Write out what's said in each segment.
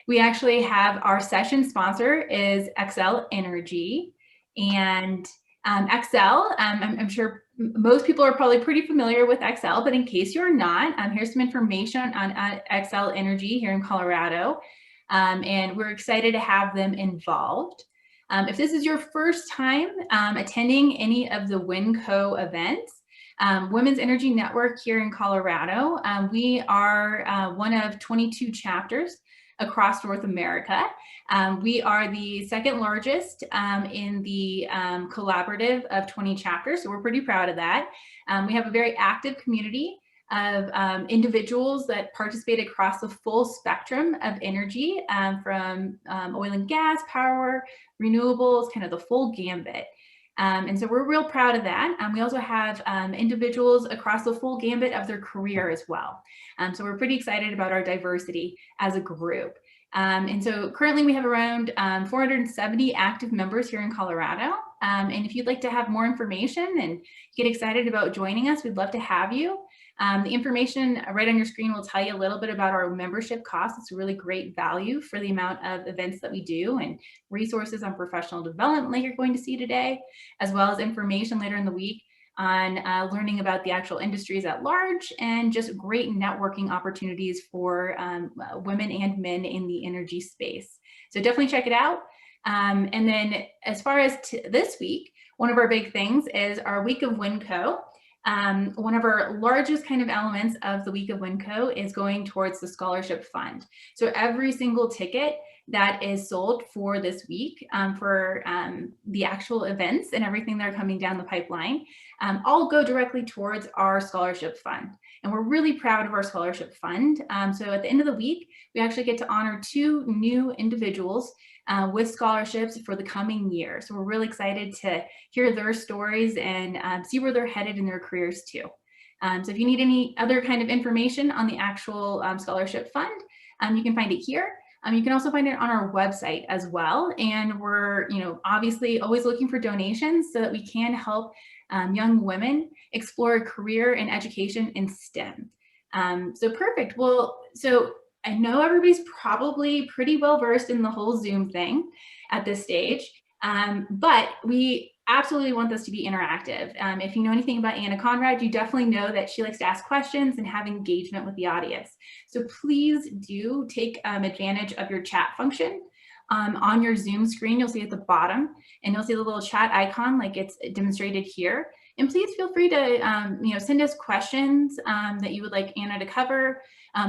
We actually have our session sponsor is XL Energy, and XL, I'm sure most people are probably pretty familiar with XL, but in case you're not, here's some information on XL Energy here in Colorado, and we're excited to have them involved. If this is your first time attending any of the WENCO events, Women's Energy Network here in Colorado, we are one of 22 chapters across North America. We are the second largest in the collaborative of 20 chapters, so we're pretty proud of that. We have a very active community of individuals that participate across the full spectrum of energy, from oil and gas, power, renewables, kind of the full gambit. And so we're real proud of that. We also have individuals across the full gambit of their career as well. So we're pretty excited about our diversity as a group. And so currently we have around 470 active members here in Colorado. And if you'd like to have more information and get excited about joining us, we'd love to have you. The information right on your screen will tell you a little bit about our membership costs. It's a really great value for the amount of events that we do and resources on professional development like you're going to see today, as well as information later in the week on learning about the actual industries at large and just great networking opportunities for women and men in the energy space. So definitely check it out. And then as far as this week, one of our big things is our week of WENCO. One of our largest kind of elements of the week of WENCO is going towards the scholarship fund. So every single ticket that is sold for this week for the actual events and everything that are coming down the pipeline, all go directly towards our scholarship fund. And we're really proud of our scholarship fund. So at the end of the week, we actually get to honor 2 new individuals with scholarships for the coming year. So we're really excited to hear their stories and see where they're headed in their careers too. So if you need any other kind of information on the actual scholarship fund, you can find it here. You can also find it on our website as well. And we're, obviously always looking for donations so that we can help young women explore a career in education in STEM. So perfect. Well, so I know everybody's probably pretty well versed in the whole Zoom thing at this stage, but we absolutely want this to be interactive. If you know anything about Anna Conrad, you definitely know that she likes to ask questions and have engagement with the audience. So please do take advantage of your chat function. On your Zoom screen, you'll see at the bottom, and you'll see the little chat icon like it's demonstrated here. And please feel free to send us questions that you would like Anna to cover,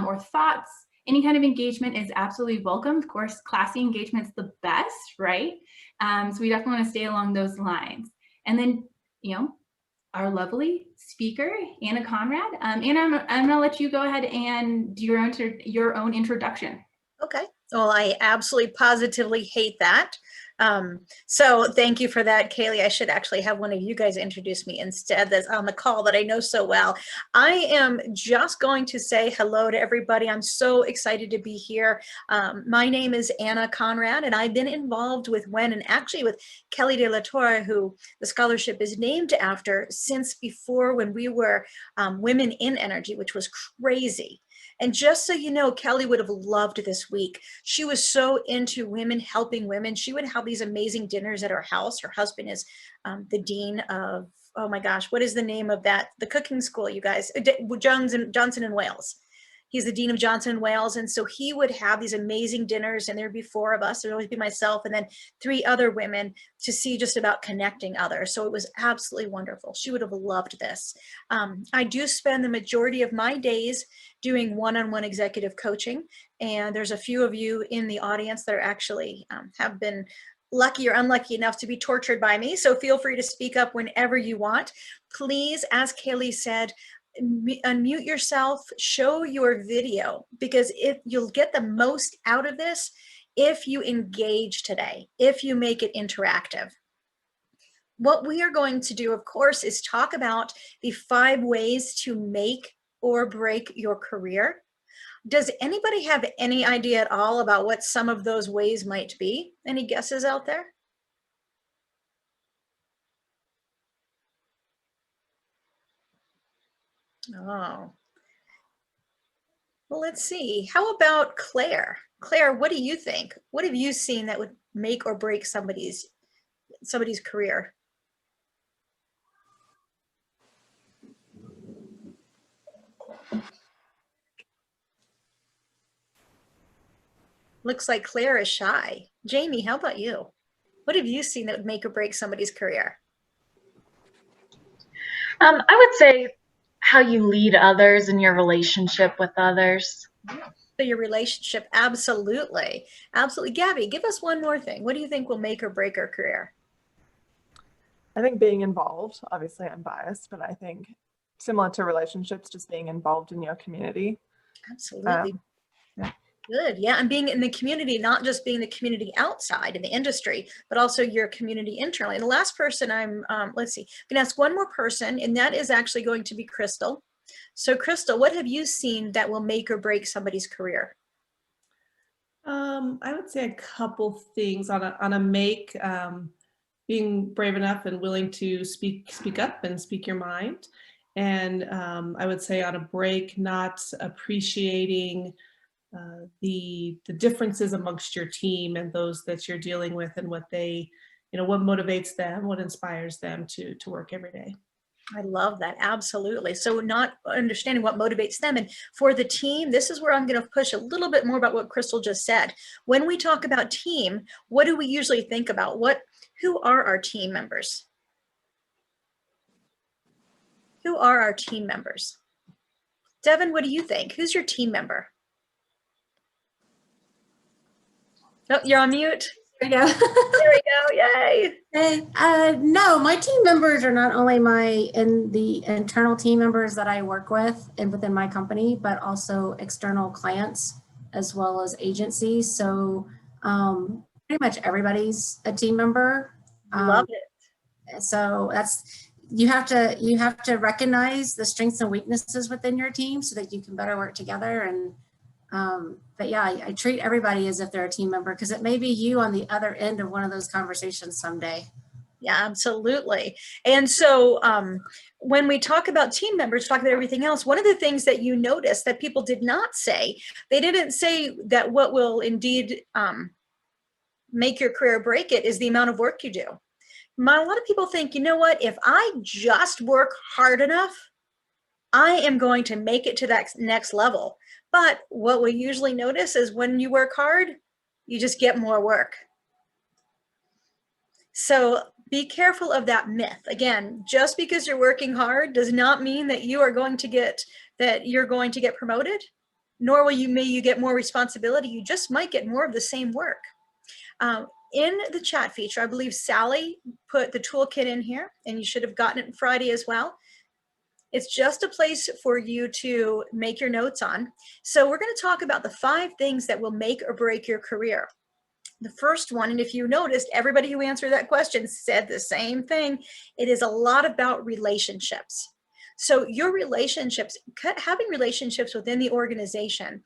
or thoughts. Any kind of engagement is absolutely welcome. Of course, classy engagement's the best, right? So we definitely want to stay along those lines. And then, our lovely speaker, Anna Conrad. Anna, I'm gonna let you go ahead and do your own introduction. Okay. Well, I absolutely positively hate that. So thank you for that, Kaylee. I should actually have one of you guys introduce me instead, that's on the call that I know so well. I am just going to say hello to everybody. I'm so excited to be here. My name is Anna Conrad, and I've been involved with WEN and actually with Kelly de la Torre, who the scholarship is named after, since before when we were Women in Energy, which was crazy. And just so you know, Kelly would have loved this week. She was so into women helping women. She would have these amazing dinners at her house. Her husband is the dean of, oh my gosh, what is the name of that? The cooking school, you guys, Johnson and Wales. He's the dean of Johnson and Wales. And so he would have these amazing dinners, and there'd be 4 of us. There'd always be myself and then 3 other women to see just about connecting others. So it was absolutely wonderful. She would have loved this. I do spend the majority of my days doing one-on-one executive coaching. And there's a few of you in the audience that are actually have been lucky or unlucky enough to be tortured by me. So feel free to speak up whenever you want. Please, as Kaylee said, unmute yourself, show your video, because if you'll get the most out of this if you engage today, if you make it interactive. What we are going to do, of course, is talk about the 5 ways to make or break your career. Does anybody have any idea at all about what some of those ways might be? Any guesses out there? Oh, well, let's see. How about Claire? Claire, what do you think? What have you seen that would make or break somebody's career? Looks like Claire is shy. Jamie, how about you? What have you seen that would make or break somebody's career? I would say how you lead others in your relationship with others. So your relationship, absolutely. Absolutely. Gabby, give us one more thing. What do you think will make or break our career? I think being involved, obviously I'm biased, but I think similar to relationships, just being involved in your community. Absolutely. Yeah. Good. Yeah. And being in the community, not just being the community outside in the industry, but also your community internally. And the last person let's see, I'm going to ask one more person, and that is actually going to be Crystal. So Crystal, what have you seen that will make or break somebody's career? I would say a couple things on a make, being brave enough and willing to speak up and speak your mind. And I would say on a break, not appreciating the differences amongst your team and those that you're dealing with, and what they, what motivates them, what inspires them to work every day. I love that. Absolutely. So not understanding what motivates them. And for the team, this is where I'm going to push a little bit more about what Crystal just said. When we talk about team, what do we usually think about? Who are our team members? Who are our team members? Devin, what do you think? Who's your team member? Oh, you're on mute. There we go. There we go. Yay. Hey, no, my team members are not only the internal team members that I work with and within my company, but also external clients as well as agencies. So pretty much everybody's a team member. Love it. So you have to recognize the strengths and weaknesses within your team so that you can better work together. And but yeah, I treat everybody as if they're a team member, because it may be you on the other end of one of those conversations someday. Yeah, absolutely. And so when we talk about team members, talk about everything else, one of the things that you notice that people did not say, they didn't say that what will indeed make your career break it is the amount of work you do. A lot of people think, you know what, if I just work hard enough, I am going to make it to that next level. But what we usually notice is when you work hard, you just get more work. So be careful of that myth. Again, just because you're working hard does not mean that you're going to get promoted, nor will you get more responsibility. You just might get more of the same work. In the chat feature, I believe Sally put the toolkit in here, and you should have gotten it Friday as well. It's just a place for you to make your notes on. So we're going to talk about the 5 things that will make or break your career. The first one, and if you noticed, everybody who answered that question said the same thing. It is a lot about relationships. So your relationships, having relationships within the organization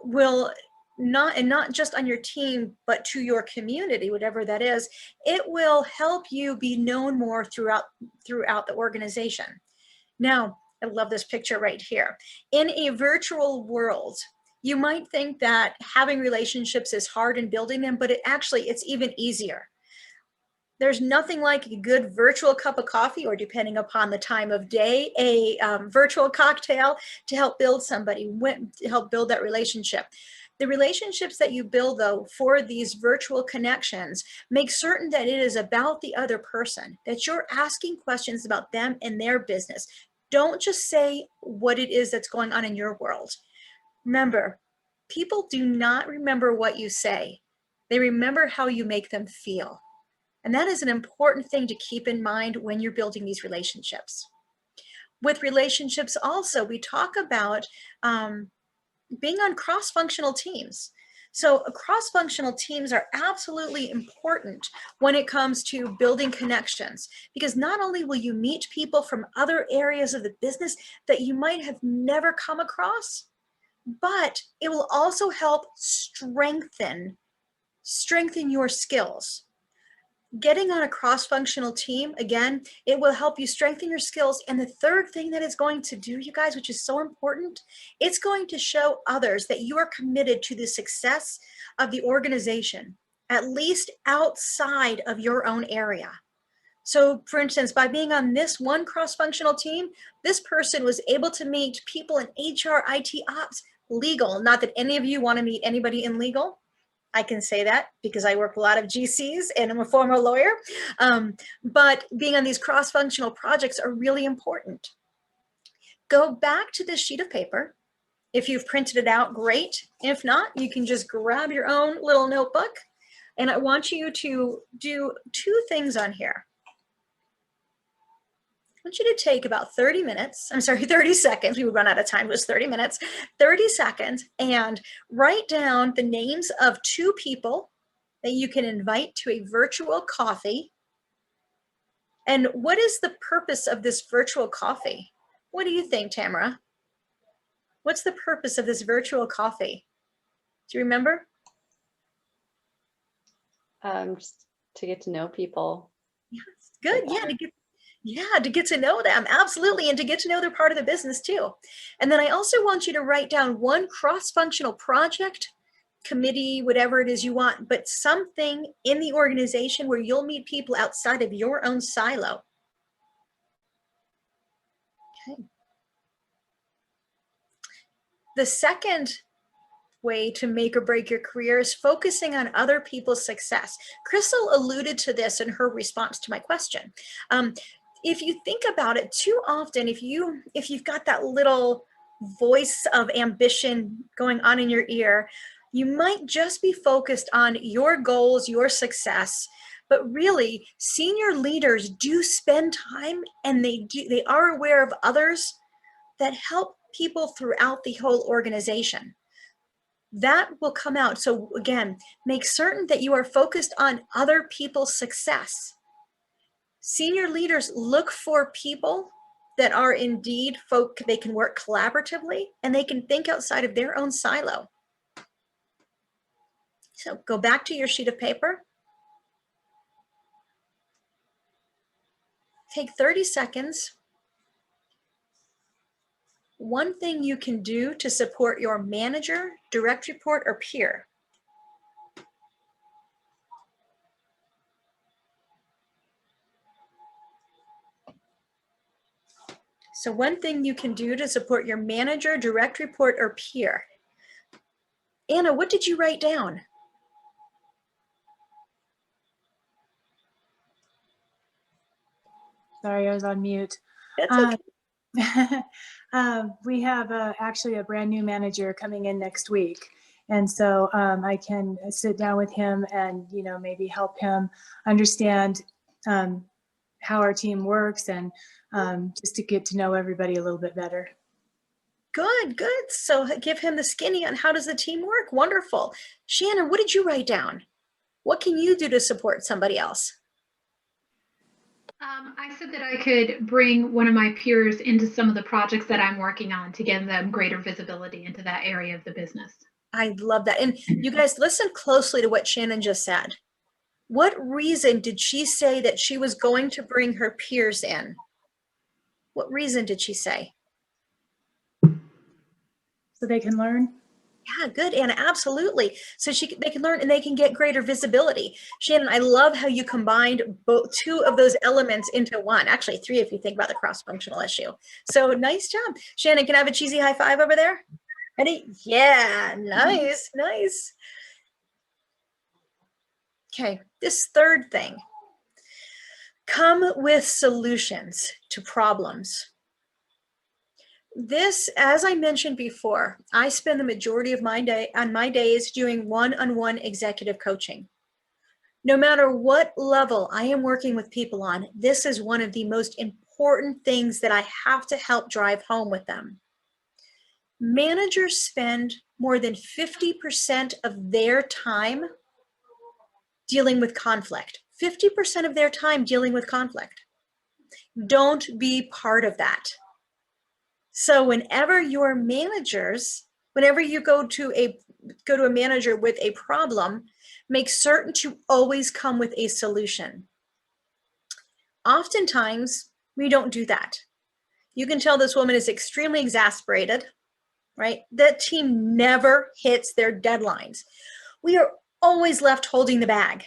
will not just on your team, but to your community, whatever that is, it will help you be known more throughout the organization. Now, I love this picture right here. In a virtual world, you might think that having relationships is hard and building them, but it's even easier. There's nothing like a good virtual cup of coffee, or depending upon the time of day, a virtual cocktail to help build to help build that relationship. The relationships that you build, though, for these virtual connections, make certain that it is about the other person, that you're asking questions about them and their business. Don't just say what it is that's going on in your world. Remember, people do not remember what you say. They remember how you make them feel. And that is an important thing to keep in mind when you're building these relationships. With relationships also, we talk about being on cross-functional teams. So cross-functional teams are absolutely important when it comes to building connections, because not only will you meet people from other areas of the business that you might have never come across, but it will also help strengthen your skills. Getting on a cross-functional team, again, it will help you strengthen your skills. And the third thing that it's going to do, you guys, which is so important, it's going to show others that you are committed to the success of the organization, at least outside of your own area. So for instance, by being on this one cross-functional team, this person was able to meet people in HR, IT, ops, legal. Not that any of you want to meet anybody in legal. I can say that because I work with a lot of GCs and I'm a former lawyer. But being on these cross-functional projects are really important. Go back to this sheet of paper. If you've printed it out, great. If not, you can just grab your own little notebook. And I want you to do 2 things on here. I want you to take about 30 seconds. We would run out of time. It was 30 minutes, 30 seconds, and write down the names of 2 people that you can invite to a virtual coffee. And what is the purpose of this virtual coffee? What do you think, Tamara? What's the purpose of this virtual coffee? Do you remember? Just to get to know people. Yes, good. Yeah, to get to know them. Absolutely. And to get to know they're part of the business too. And then I also want you to write down one cross-functional project, committee, whatever it is you want, but something in the organization where you'll meet people outside of your own silo. Okay. The second way to make or break your career is focusing on other people's success. Crystal alluded to this in her response to my question. If you think about it, too often, if you've got that little voice of ambition going on in your ear, you might just be focused on your goals, your success. But really, senior leaders do spend time, and they are aware of others that help people throughout the whole organization. That will come out. So again, make certain that you are focused on other people's success. Senior leaders look for people that are indeed folk, they can work collaboratively and they can think outside of their own silo. So go back to your sheet of paper. Take 30 seconds. One thing you can do to support your manager, direct report, or peer. So one thing you can do to support your manager, direct report, or peer. Anna, what did you write down? Sorry, I was on mute. That's okay. We have actually a brand new manager coming in next week. And so I can sit down with him and, maybe help him understand how our team works and just to get to know everybody a little bit better. Good, good. So give him the skinny on how does the team work. Wonderful. Shannon, what did you write down? What can you do to support somebody else? I said that I could bring one of my peers into some of the projects that I'm working on to give them greater visibility into that area of the business. I love that. And you guys listen closely to what Shannon just said. What reason did she say that she was going to bring her peers in? What reason did she say? So they can learn? Yeah, good, Anna, absolutely. So they can learn and they can get greater visibility. Shannon, I love how you combined both 2 of those elements into one. Actually, 3 if you think about the cross-functional issue. So nice job. Shannon, can I have a cheesy high five over there? Ready? Yeah, nice, nice. Okay, this third thing. Come with solutions to problems. This, as I mentioned before, I spend the majority of my days doing one-on-one executive coaching. No matter what level I am working with people on, this is one of the most important things that I have to help drive home with them. Managers spend more than 50% of their time dealing with conflict. 50% of their time dealing with conflict. Don't be part of that. So whenever your managers, whenever you go to go to a manager with a problem, make certain to always come with a solution. Oftentimes, we don't do that. You can tell this woman is extremely exasperated, right? That team never hits their deadlines. We are always left holding the bag.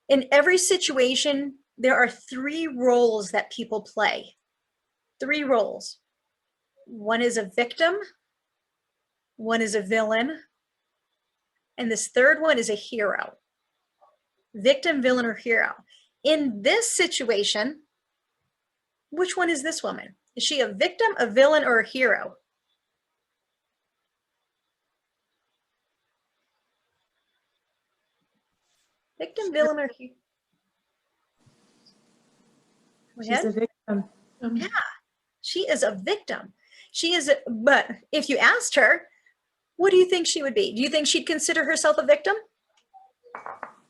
In every situation, there are 3 roles that people play. 3 roles. One is a victim, one is a villain, and this third one is a hero. Victim, villain, or hero. In this situation, which one is this woman? Is she a victim, a villain, or a hero? Victim, villain, or hero? She's a victim. Yeah, she is a victim. She is, but if you asked her, what do you think she would be? Do you think she'd consider herself a victim?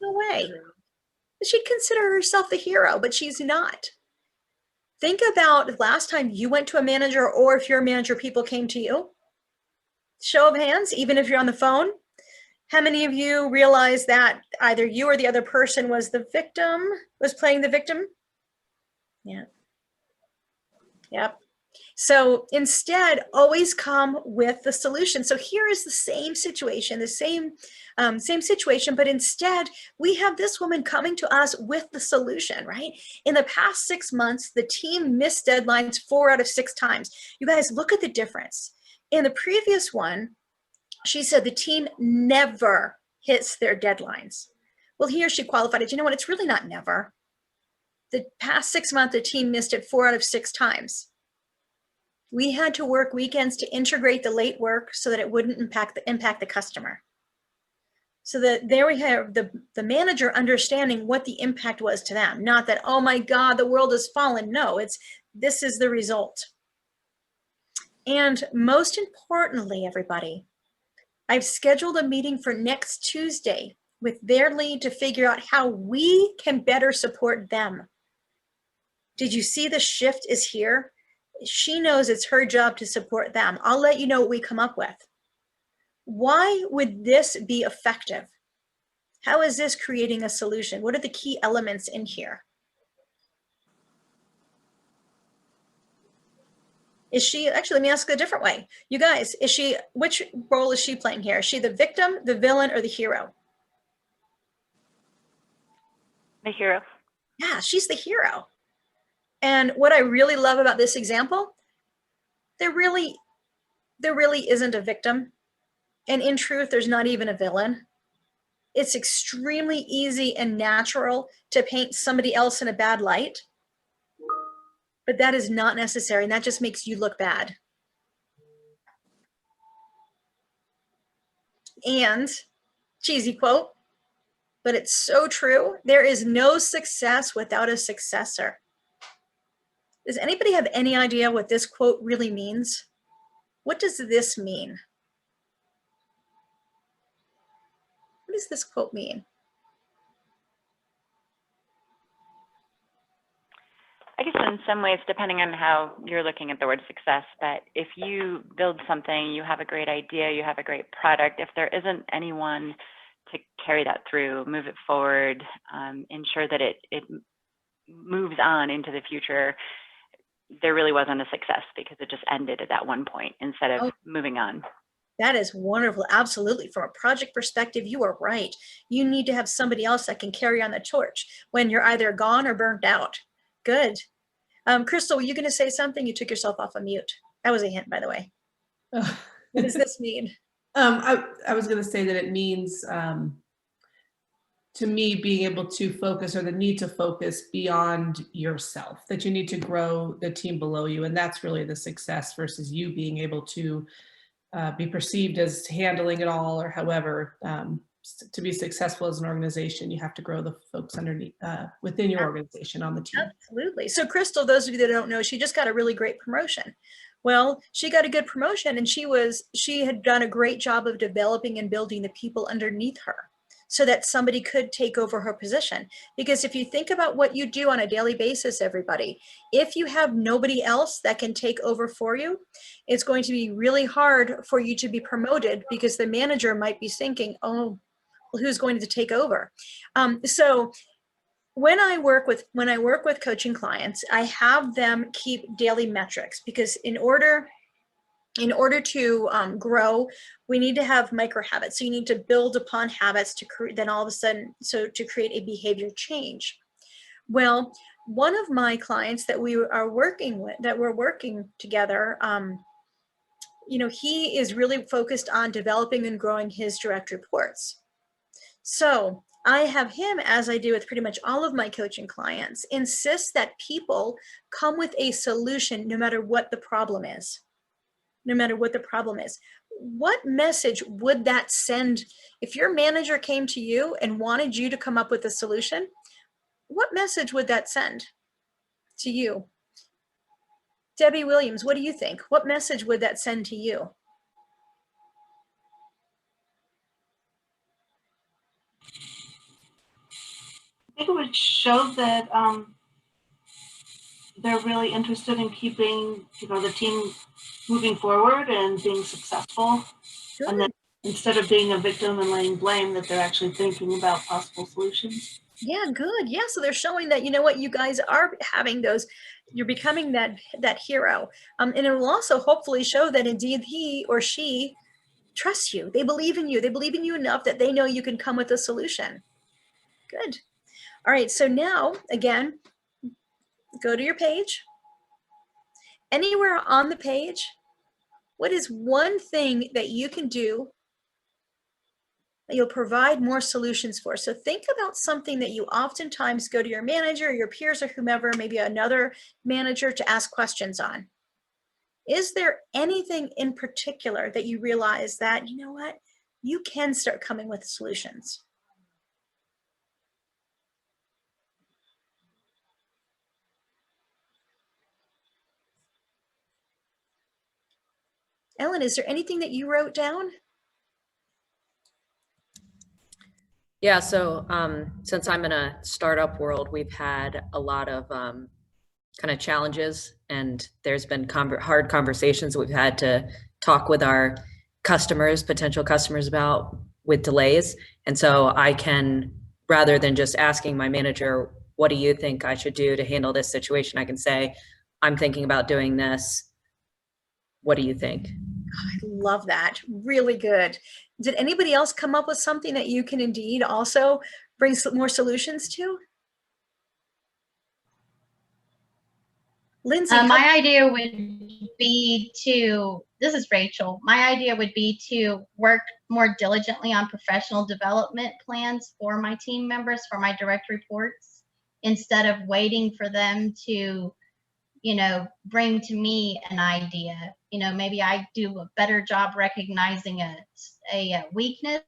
No way. She'd consider herself the hero, but she's not. Think about last time you went to a manager, or if you're a manager, people came to you. Show of hands, even if you're on the phone. How many of you realize that either you or the other person was the victim, was playing the victim? Yeah. Yep. So instead, always come with the solution. So here is the same situation, the same situation, but instead we have this woman coming to us with the solution, right? In the past 6 months, the team missed deadlines 4 out of 6 times. You guys, look at the difference. In the previous one, she said the team never hits their deadlines. Well, here she qualified it. You know what? It's really not never. The past 6 months, the team missed it 4 out of 6 times. We had to work weekends to integrate the late work so that it wouldn't impact the customer. So that there we have the manager understanding what the impact was to them. Not that, oh my God, the world has fallen. No, this is the result. And most importantly, everybody, I've scheduled a meeting for next Tuesday with their lead to figure out how we can better support them. Did you see the shift is here? She knows it's her job to support them. I'll let you know what we come up with. Why would this be effective? How is this creating a solution? What are the key elements in here? Is she, actually, let me ask it a different way. You guys, which role is she playing here? Is she the victim, the villain, or the hero? The hero. Yeah, she's the hero. And what I really love about this example, there really isn't a victim. And in truth, there's not even a villain. It's extremely easy and natural to paint somebody else in a bad light. But that is not necessary, and that just makes you look bad. And, cheesy quote, but it's so true, there is no success without a successor. Does anybody have any idea what this quote really means? What does this mean? What does this quote mean? I guess in some ways, depending on how you're looking at the word success, but if you build something, you have a great idea, you have a great product, if there isn't anyone to carry that through, move it forward, ensure that it moves on into the future, there really wasn't a success because it just ended at that one point instead of moving on. That is wonderful. Absolutely. From a project perspective, you are right. You need to have somebody else that can carry on the torch when you're either gone or burnt out. Good. Crystal, were you going to say something? You took yourself off of mute. That was a hint, by the way. What does this mean? I was going to say that it means, to me, being able to focus, or the need to focus beyond yourself, that you need to grow the team below you. And that's really the success versus you being able to be perceived as handling it all, or however. To be successful as an organization, you have to grow the folks underneath, within your organization, on the team. Absolutely. So Crystal, those of you that don't know, she just got a really great promotion. Well, she got a good promotion, and she had done a great job of developing and building the people underneath her. so that somebody could take over her position. Because if you think about what you do on a daily basis, everybody, if you have nobody else that can take over for you, it's going to be really hard for you to be promoted, because the manager might be thinking, oh, well, who's going to take over? So when I work with coaching clients, I have them keep daily metrics, because in order to grow, we need to have micro habits. So you need to build upon habits to create, then all of a sudden, so to create a behavior change. Well, one of my clients that we're working together, he is really focused on developing and growing his direct reports. So I have him, as I do with pretty much all of my coaching clients, insist that people come with a solution no matter what the problem is. No matter what the problem is. What message would that send if your manager came to you and wanted you to come up with a solution? What message would that send to you? Debbie Williams, what do you think? What message would that send to you? I think it would show that they're really interested in keeping, the team moving forward and being successful. Good. And then instead of being a victim and laying blame, that they're actually thinking about possible solutions. Yeah, good. Yeah, so they're showing that, you guys are having those, you're becoming that hero. And it will also hopefully show that indeed he or she trusts you. They believe in you. They believe in you enough that they know you can come with a solution. Good. All right, so now, again, go to your page. Anywhere on the page, what is one thing that you can do that you'll provide more solutions for? So think about something that you oftentimes go to your manager, your peers, or whomever, maybe another manager, to ask questions on. Is there anything in particular that you realize that, you can start coming with solutions? Ellen, is there anything that you wrote down? Yeah, so since I'm in a startup world, we've had a lot of kind of challenges, and there's been hard conversations we've had to talk with our customers, potential customers, about with delays. And so I can, rather than just asking my manager, what do you think I should do to handle this situation, I can say, I'm thinking about doing this. What do you think? I love that. Really good. Did anybody else come up with something that you can indeed also bring more solutions to? Lindsay, my idea would be to, this is Rachel, my idea would be to work more diligently on professional development plans for my team members, for my direct reports, instead of waiting for them to, bring to me an idea. Maybe I do a better job recognizing a weakness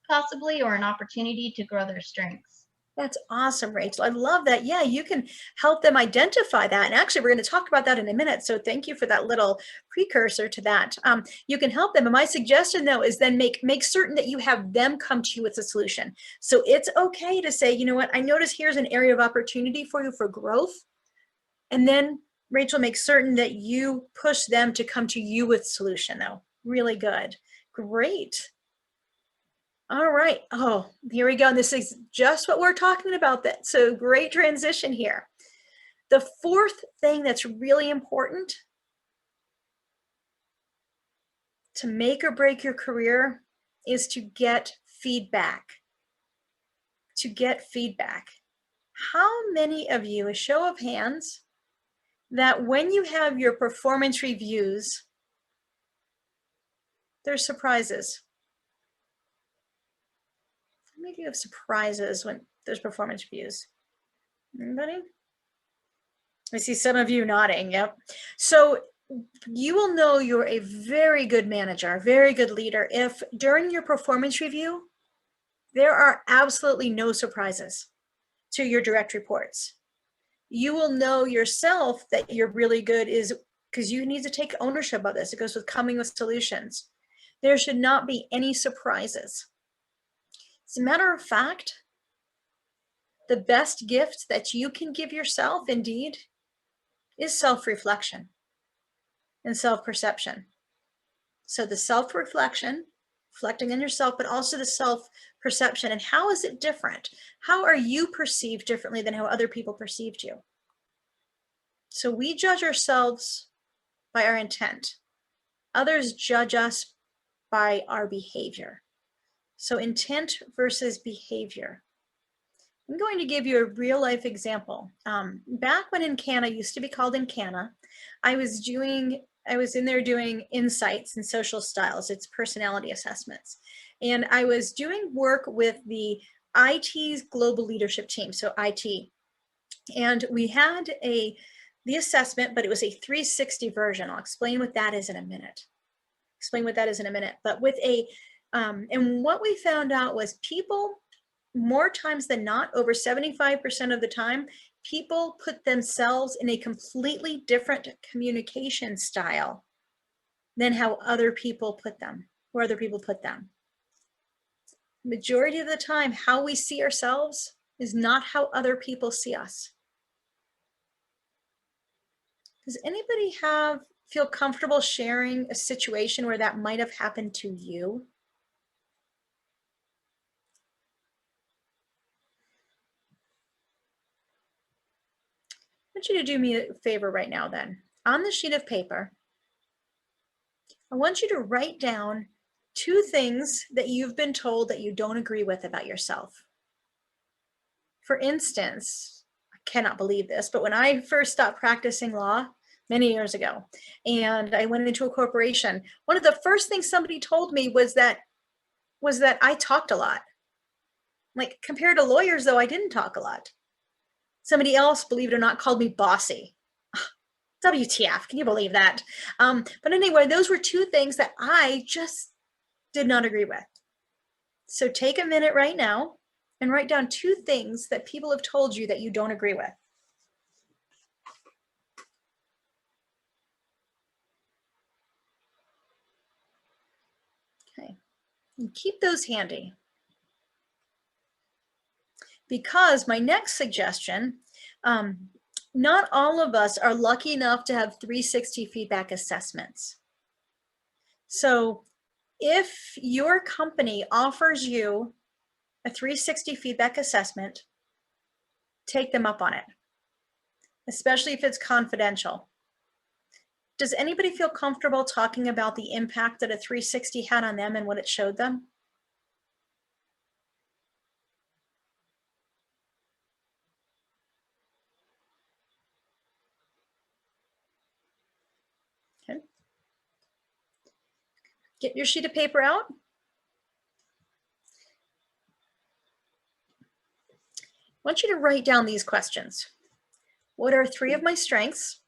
possibly, or an opportunity to grow their strengths. That's awesome, Rachel. I love that. Yeah, you can help them identify that. And actually, we're going to talk about that in a minute. So thank you for that little precursor to that. You can help them. And my suggestion, though, is then make certain that you have them come to you with a solution. So it's okay to say, you know what, I notice here's an area of opportunity for you for growth. And then, Rachel, make certain that you push them to come to you with a solution, though. Really good. Great. All right. Oh, here we go. This is just what we're talking about. That so great transition here. The fourth thing that's really important to make or break your career is to get feedback. To get feedback. How many of you, a show of hands, that when you have your performance reviews, there's surprises? Maybe you have surprises when there's performance reviews. Anybody? I see some of you nodding. Yep. So you will know you're a very good manager, a very good leader, if during your performance review, there are absolutely no surprises to your direct reports. You will know yourself that you're really good is because you need to take ownership of this. It goes with coming with solutions. There should not be any surprises. As a matter of fact, the best gift that you can give yourself, indeed, is self-reflection and self-perception. So the self-reflection, reflecting on yourself, but also the self-perception. And how is it different? How are you perceived differently than how other people perceived you? So we judge ourselves by our intent. Others judge us by our behavior. So intent versus behavior. I'm going to give you a real life example. Back when Encana used to be called Encana, I was in there doing insights and social styles. It's personality assessments. And I was doing work with the IT's global leadership team, so IT. And we had the assessment, but it was a 360 version. I'll explain what that is in a minute. But with and what we found out was people, more times than not, over 75% of the time, people put themselves in a completely different communication style than how other people put them, where other people put them. Majority of the time, how we see ourselves is not how other people see us. Does anybody feel comfortable sharing a situation where that might have happened to you? I want you to do me a favor right now then. On the sheet of paper, I want you to write down 2 things that you've been told that you don't agree with about yourself. For instance, I cannot believe this, but when I first stopped practicing law many years ago, and I went into a corporation, one of the first things somebody told me was that I talked a lot. Like, compared to lawyers, though, I didn't talk a lot. Somebody else, believe it or not, called me bossy. WTF, can you believe that? But anyway, those were 2 things that I just did not agree with. So take a minute right now and write down 2 things that people have told you that you don't agree with. Okay, and keep those handy. Because my next suggestion, not all of us are lucky enough to have 360 feedback assessments. So if your company offers you a 360 feedback assessment, take them up on it, especially if it's confidential. Does anybody feel comfortable talking about the impact that a 360 had on them and what it showed them? Okay. Get your sheet of paper out. I want you to write down these questions. What are 3 of my strengths?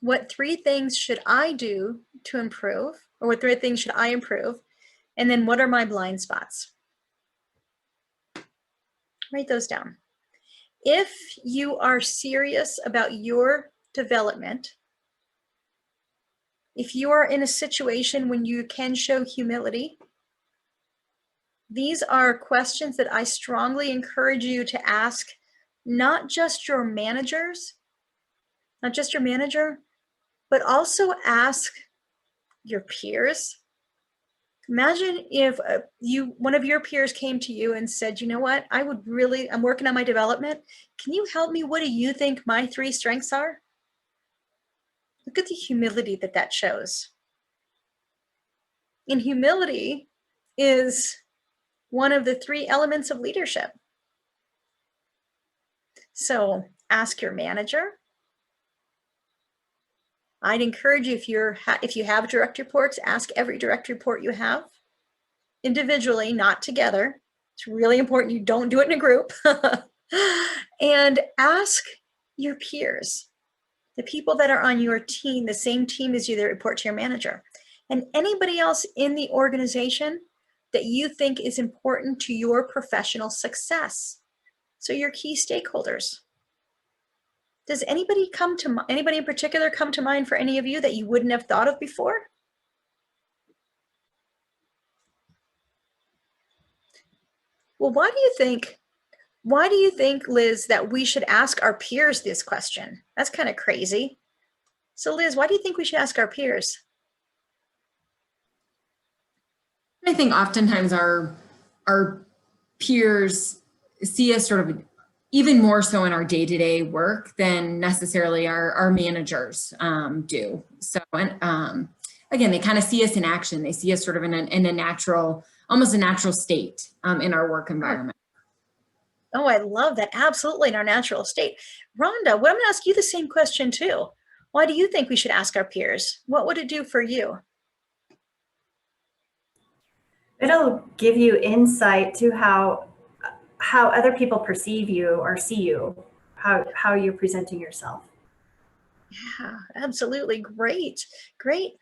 What 3 things should I do to improve? Or what 3 things should I improve? And then what are my blind spots? Write those down. If you are serious about your development, if you are in a situation when you can show humility, these are questions that I strongly encourage you to ask not just your managers, not just your manager, but also ask your peers. Imagine if one of your peers came to you and said, you know what, I'm working on my development. Can you help me? What do you think my 3 strengths are? Look at the humility that shows. And humility is one of the 3 elements of leadership. So ask your manager. I'd encourage you, if you have direct reports, ask every direct report you have individually, not together. It's really important you don't do it in a group. And ask your peers, the people that are on your team, the same team as you that report to your manager, and anybody else in the organization that you think is important to your professional success. So your key stakeholders. Does anybody in particular come to mind for any of you that you wouldn't have thought of before? Well, why do you think, Liz, that we should ask our peers this question? That's kind of crazy. So Liz, why do you think we should ask our peers? I think oftentimes our peers see us sort of even more so in our day-to-day work than necessarily our managers do. So, and again, they kind of see us in action. They see us sort of in a natural, almost a natural state in our work environment. Oh, I love that. Absolutely, in our natural state. Rhonda, well, I'm going to ask you the same question too. Why do you think we should ask our peers? What would it do for you? It'll give you insight to how other people perceive you or see you, how you're presenting yourself. Yeah, absolutely. Great. Great.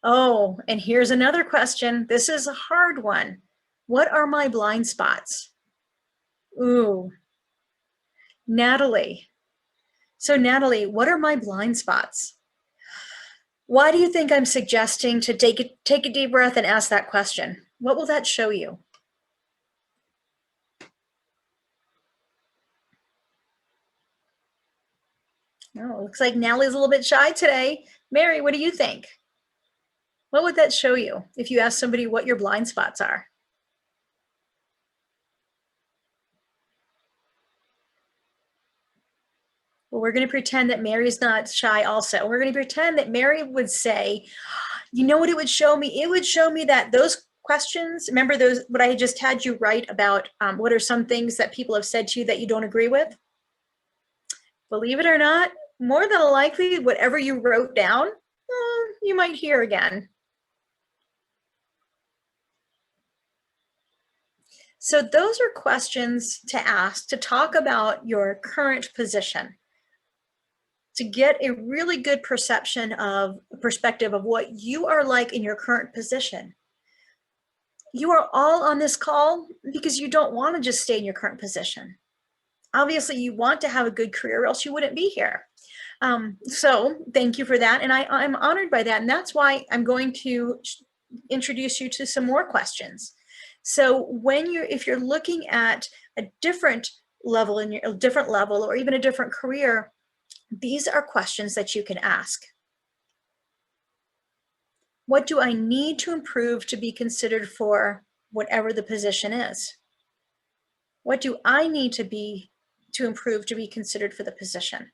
Oh, and here's another question. This is a hard one. What are my blind spots? Ooh, Natalie. So Natalie, what are my blind spots? Why do you think I'm suggesting to take a deep breath and ask that question? What will that show you? Oh, looks like Natalie's a little bit shy today. Mary, what do you think? What would that show you if you ask somebody what your blind spots are? Well, we're going to pretend that Mary's not shy also. We're going to pretend that Mary would say, you know what it would show me? It would show me that those questions, remember those, what I just had you write about, what are some things that people have said to you that you don't agree with? Believe it or not, more than likely, whatever you wrote down, you might hear again. So those are questions to ask, to talk about your current position, to get a really good perception of perspective of what you are like in your current position. You are all on this call because you don't want to just stay in your current position. Obviously, you want to have a good career, or else you wouldn't be here. So thank you for that. And I'm honored by that. And that's why I'm going to introduce you to some more questions. So if you're looking at a different level or even a different career, these are questions that you can ask. What do I need to improve to be considered for whatever the position is? What do I need to improve to be considered for the position?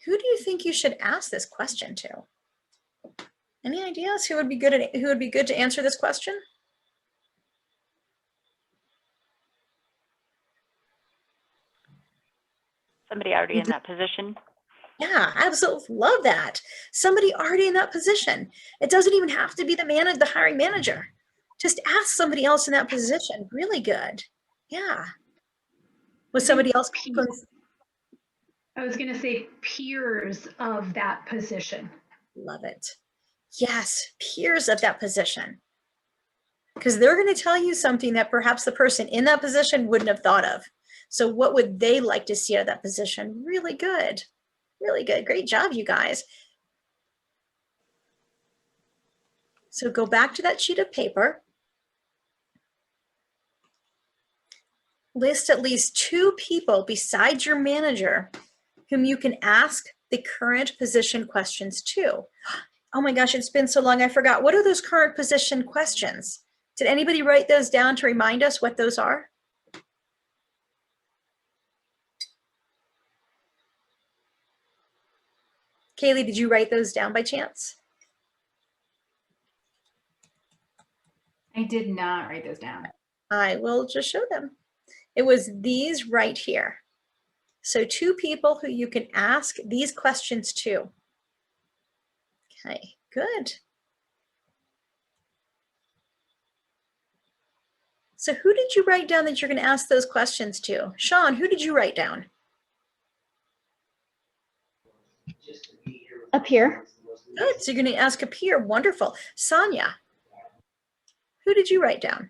Who do you think you should ask this question to? Any ideas who would be good to answer this question? Somebody already in that position. Yeah, absolutely love that. Somebody already in that position. It doesn't even have to be the hiring manager. Just ask somebody else in that position. Really good. Yeah. Was somebody else? I was going to say peers of that position. Love it. Yes, peers of that position. Because they're going to tell you something that perhaps the person in that position wouldn't have thought of. So what would they like to see out of that position? Really good. Really good. Great job, you guys. So go back to that sheet of paper. List at least 2 people besides your manager whom you can ask the current position questions to. Oh my gosh, it's been so long, I forgot. What are those current position questions? Did anybody write those down to remind us what those are? Kaylee, did you write those down by chance? I did not write those down. I will just show them. It was these right here. So 2 people who you can ask these questions to. Okay, good. So who did you write down that you're going to ask those questions to? Sean, who did you write down? A peer. Good, so you're going to ask a peer. Wonderful. Sonia, who did you write down?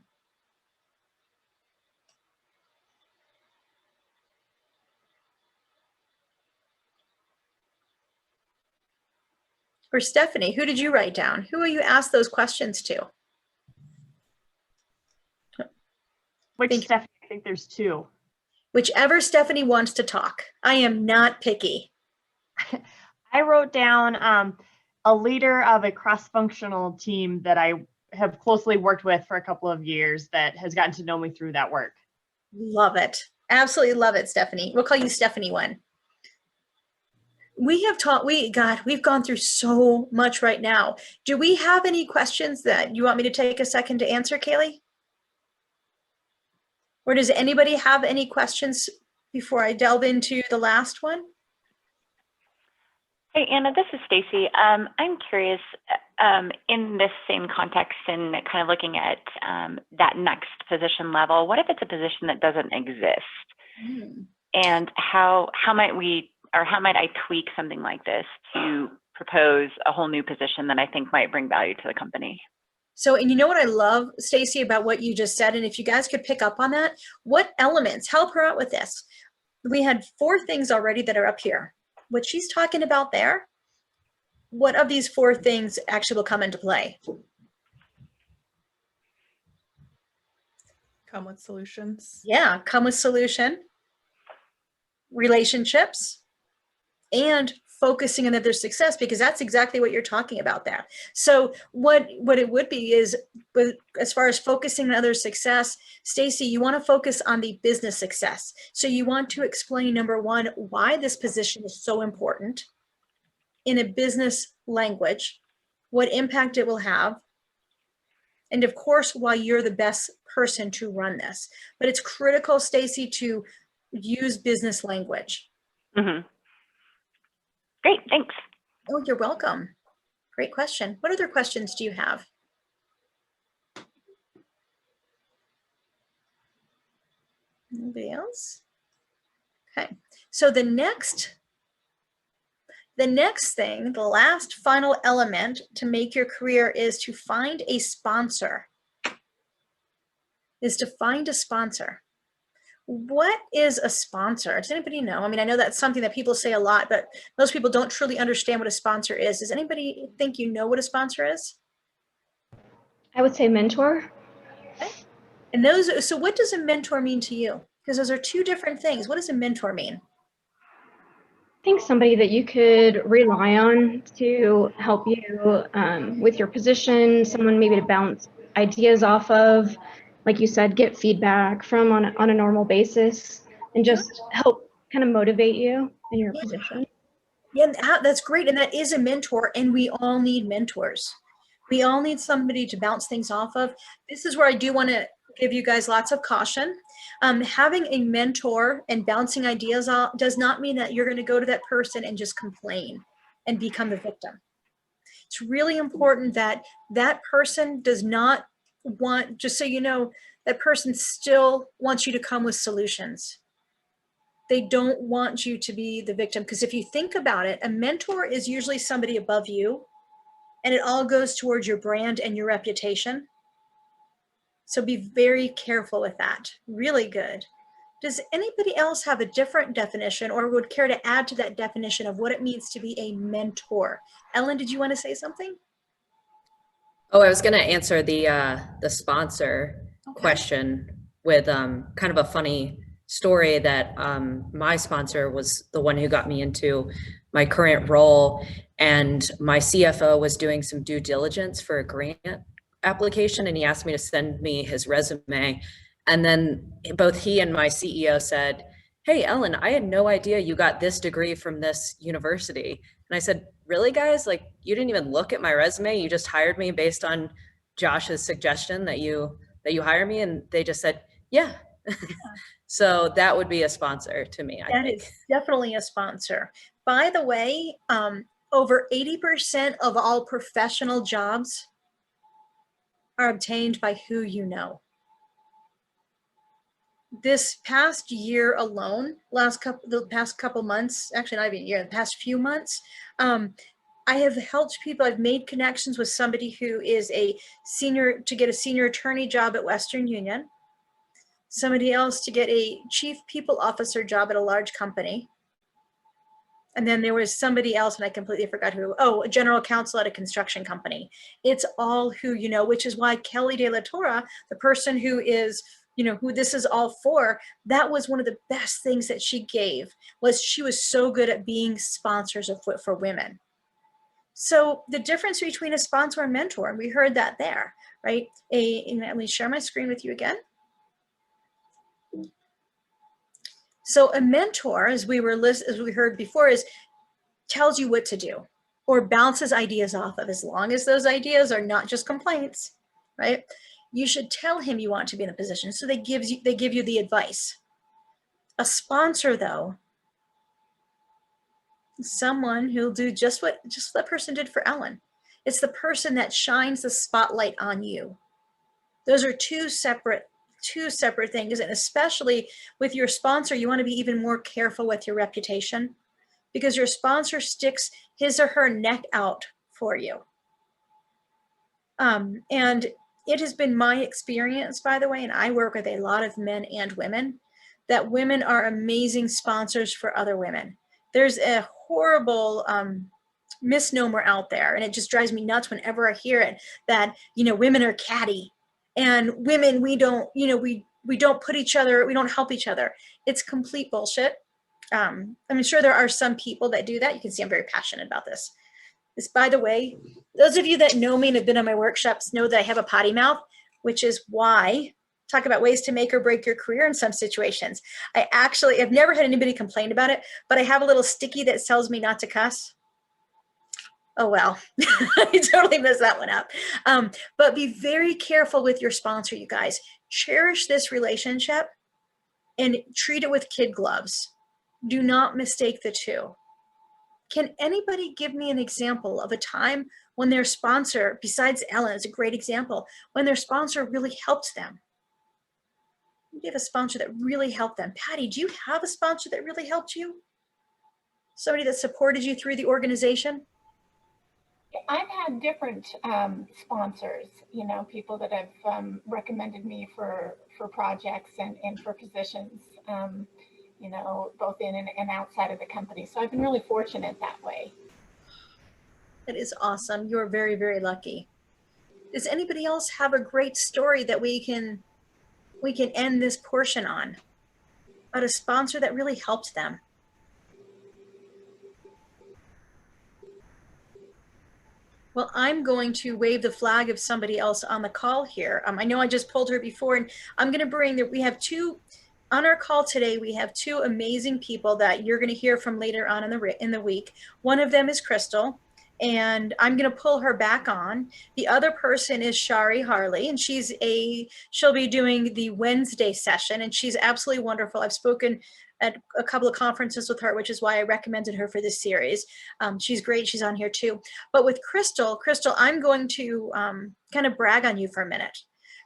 Or Stephanie, who did you write down? Who will you ask those questions to? Stephanie? I think there's two. Whichever Stephanie wants to talk. I am not picky. I wrote down a leader of a cross-functional team that I have closely worked with for a couple of years that has gotten to know me through that work. Love it. Absolutely love it, Stephanie. We'll call you Stephanie 1. We have taught, we've gone through so much right now. Do we have any questions that you want me to take a second to answer, Kaylee? Or does anybody have any questions before I delve into the last one? Hey, Anna, this is Stacy. I'm curious, in this same context and kind of looking at that next position level, what if it's a position that doesn't exist? And how might we, or how might I tweak something like this to propose a whole new position that I think might bring value to the company? So, and you know what I love, Stacy, about what you just said, and if you guys could pick up on that, what elements, help her out with this. We had 4 things already that are up here. What she's talking about there, what of these 4 things actually will come into play? Come with solutions. Yeah, come with solution, relationships, and focusing on their success, because that's exactly what you're talking about there. So what it would be is, as far as focusing on other success, Stacy, you want to focus on the business success. So you want to explain, number 1, why this position is so important in a business language, what impact it will have, and of course, why you're the best person to run this. But it's critical, Stacy, to use business language. Mm-hmm. Great, thanks. Oh, you're welcome. Great question. What other questions do you have? Anybody else? Okay, so the next thing, the last final element to make your career is to find a sponsor. What is a sponsor? Does anybody know? I mean, I know that's something that people say a lot, but most people don't truly understand what a sponsor is. Does anybody think you know what a sponsor is? I would say mentor. Okay. And so what does a mentor mean to you? Because those are 2 different things. What does a mentor mean? I think somebody that you could rely on to help you with your position, someone maybe to bounce ideas off of, like you said, get feedback from on a normal basis, and just help kind of motivate you in your position. Yeah, that's great. And that is a mentor, and we all need mentors. We all need somebody to bounce things off of. This is where I do want to give you guys lots of caution. Having a mentor and bouncing ideas off does not mean that you're going to go to that person and just complain and become the victim. It's really important that that person does not want, just so you know, that person still wants you to come with solutions. They don't want you to be the victim, because if you think about it, a mentor is usually somebody above you, and it all goes towards your brand and your reputation. So be very careful with that. Really good. Does anybody else have a different definition, or would care to add to that definition of what it means to be a mentor? Ellen, did you want to say something? Oh, I was going to answer the sponsor question with kind of a funny story that my sponsor was the one who got me into my current role, and my CFO was doing some due diligence for a grant application, and he asked me to send me his resume. And then both he and my CEO said, "Hey, Ellen, I had no idea you got this degree from this university." And I said, "Really, guys? Like, you didn't even look at my resume? You just hired me based on Josh's suggestion that you hire me?" And they just said, "Yeah." So that would be a sponsor to me, I think. That is definitely a sponsor. By the way, over 80% of all professional jobs are obtained by who you know. This past year alone, the past couple months, actually not even a year, the past few months, I have helped people. I've made connections with somebody who is to get a senior attorney job at Western Union, somebody else to get a chief people officer job at a large company, And then there was somebody else, and I completely forgot who. Oh, a general counsel at a construction company. It's all who you know, which is why Kelly De La Torre, the person who is, you know, who this is all for, that was one of the best things that she gave, was she was so good at being sponsors of for women. So the difference between a sponsor and mentor, and we heard that there, right? And let me share my screen with you again. So a mentor, as we heard before, tells you what to do or bounces ideas off of, as long as those ideas are not just complaints, right? You should tell him you want to be in the position, so they give you the advice. A sponsor, though, is someone who'll do just what that person did for Ellen. It's the person that shines the spotlight on you. Those are two separate things, and especially with your sponsor, you want to be even more careful with your reputation, because your sponsor sticks his or her neck out for you. And it has been my experience, by the way, and I work with a lot of men and women, that women are amazing sponsors for other women. There's a horrible misnomer out there, and it just drives me nuts whenever I hear it, that, you know, women are catty, and women, we don't put each other, we don't help each other. It's complete bullshit. I'm sure there are some people that do that. You can see I'm very passionate about this. By the way, those of you that know me and have been on my workshops know that I have a potty mouth, which is why, talk about ways to make or break your career in some situations. I've never had anybody complain about it, but I have a little sticky that tells me not to cuss. Oh, well, I totally messed that one up. But be very careful with your sponsor, you guys. Cherish this relationship and treat it with kid gloves. Do not mistake the two. Can anybody give me an example of a time when their sponsor, besides Ellen, is a great example, when their sponsor really helped them? You have a sponsor that really helped them. Patty, do you have a sponsor that really helped you? Somebody that supported you through the organization? I've had different sponsors, you know, people that have recommended me for projects and for positions, you know, both in and outside of the company. So I've been really fortunate that way. That is awesome. You're very, very lucky. Does anybody else have a great story that we can end this portion on, about a sponsor that really helped them? Well, I'm going to wave the flag of somebody else on the call here. I know I just pulled her before, and I'm going to bring we have two on our call today. We have two amazing people that you're going to hear from later on in the week. One of them is Crystal, and I'm going to pull her back on. The other person is Shari Harley, and she'll be doing the Wednesday session, and she's absolutely wonderful. I've spoken at a couple of conferences with her, which is why I recommended her for this series. She's great. She's on here too. But with Crystal, I'm going to kind of brag on you for a minute.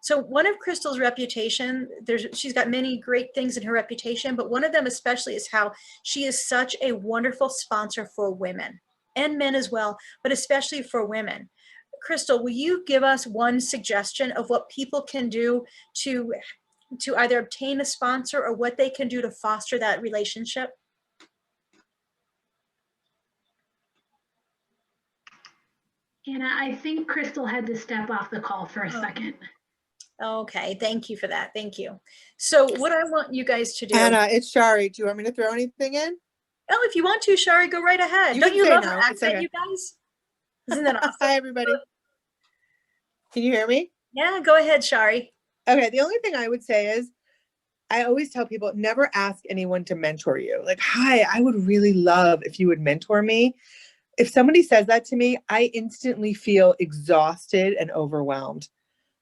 So one of Crystal's reputation, she's got many great things in her reputation, but one of them especially is how she is such a wonderful sponsor for women and men as well, but especially for women. Crystal, will you give us one suggestion of what people can do to either obtain a sponsor or what they can do to foster that relationship? Anna, I think Crystal had to step off the call for a second. Okay, thank you for that. Thank you. So what I want you guys to do. Anna, it's Shari. Do you want me to throw anything in? Oh, if you want to, Shari, go right ahead. Don't you love her accent, you guys? Isn't that awesome? Hi, everybody. Can you hear me? Yeah, go ahead, Shari. Okay, the only thing I would say is, I always tell people, never ask anyone to mentor you. Like, hi, I would really love if you would mentor me. If somebody says that to me, I instantly feel exhausted and overwhelmed.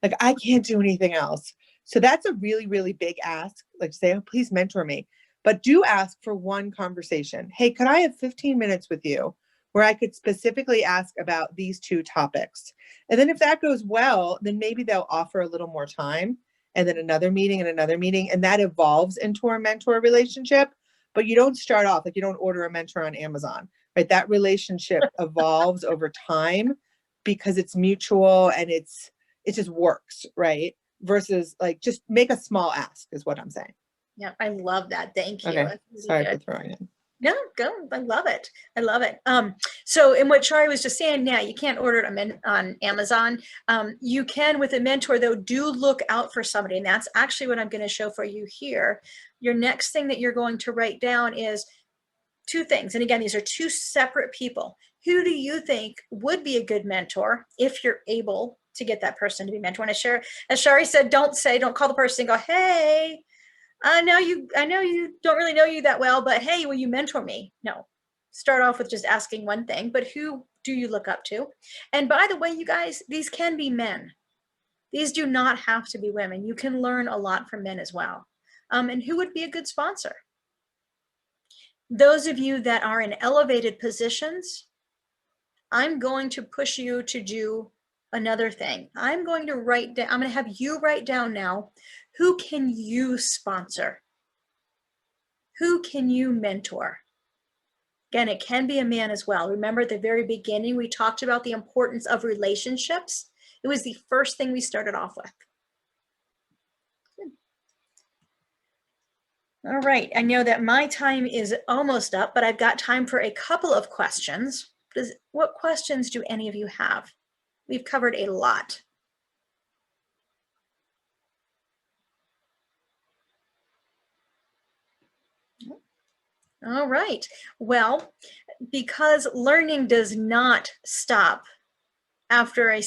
Like, I can't do anything else. So that's a really, really big ask. Like, say, oh, please mentor me. But do ask for one conversation. Hey, could I have 15 minutes with you where I could specifically ask about these two topics? And then if that goes well, then maybe they'll offer a little more time, and then another meeting and another meeting. And that evolves into a mentor relationship. But you don't start off, like, you don't order a mentor on Amazon, right? That relationship evolves over time because it's mutual and it just works, right? Versus like, just make a small ask is what I'm saying. Yeah, I love that. Thank you. Okay, sorry for throwing it. No, go. I love it. I love it. So in what Shari was just saying, yeah, you can't order it on Amazon. You can with a mentor though, do look out for somebody. And that's actually what I'm going to show for you here. Your next thing that you're going to write down is two things. And again, these are two separate people. Who do you think would be a good mentor if you're able to get that person to be mentor? And as Shari said, don't call the person and go, hey, I know you don't really know you that well, but hey, will you mentor me? No, start off with just asking one thing, but who do you look up to? And by the way, you guys, these can be men. These do not have to be women. You can learn a lot from men as well. And who would be a good sponsor? Those of you that are in elevated positions, I'm going to push you to do another thing. I'm going to have you write down now, who can you sponsor? Who can you mentor? Again, it can be a man as well. Remember at the very beginning, we talked about the importance of relationships. It was the first thing we started off with. All right, I know that my time is almost up, but I've got time for a couple of questions. What questions do any of you have? We've covered a lot. All right, well, because learning does not stop after a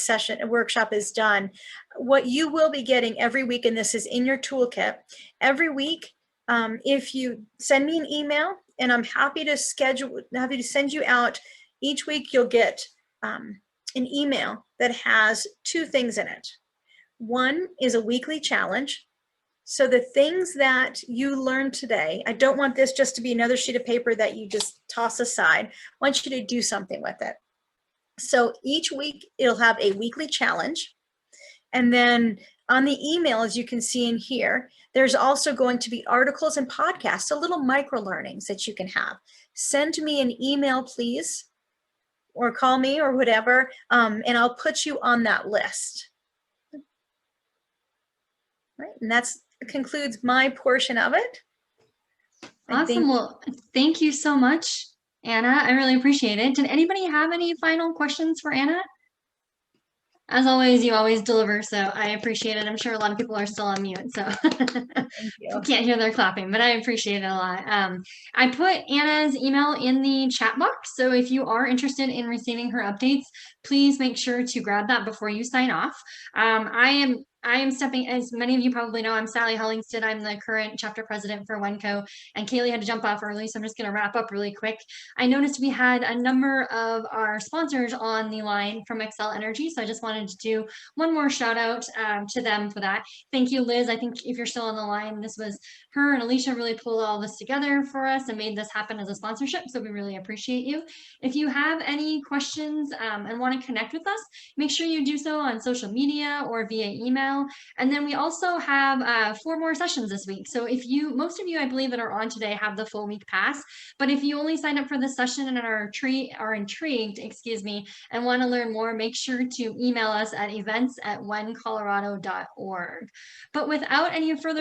workshop is done, what you will be getting every week, and this is in your toolkit, every week, if you send me an email, and I'm happy to send you out, each week you'll get an email that has two things in it. One is a weekly challenge. So the things that you learned today, I don't want this just to be another sheet of paper that you just toss aside. I want you to do something with it. So each week it'll have a weekly challenge. And then on the email, as you can see in here, there's also going to be articles and podcasts, so little micro learnings that you can have. Send me an email, please, or call me or whatever, and I'll put you on that list. Right, and that concludes my portion of it. Awesome. Well, thank you so much, Anna. I really appreciate it. Did anybody have any final questions for Anna? As always, you always deliver, so I appreciate it. I'm sure a lot of people are still on mute, so you can't hear their clapping, but I appreciate it a lot. I put Anna's email in the chat box, so if you are interested in receiving her updates, please make sure to grab that before you sign off. I am stepping, as many of you probably know, I'm Sally Hollingston. I'm the current chapter president for WENCO, and Kaylee had to jump off early, so I'm just going to wrap up really quick. I noticed we had a number of our sponsors on the line from Excel Energy, so I just wanted to do one more shout out to them for that. Thank you, Liz. I think if you're still on the line, this was her and Alicia really pulled all this together for us and made this happen as a sponsorship, so we really appreciate you. If you have any questions and want to connect with us, make sure you do so on social media or via email. And then we also have 4 more sessions this week. So if most of you, I believe, that are on today have the full week pass, but if you only signed up for this session and are intrigued, and want to learn more, make sure to email us at events@wencolorado.org. But without any further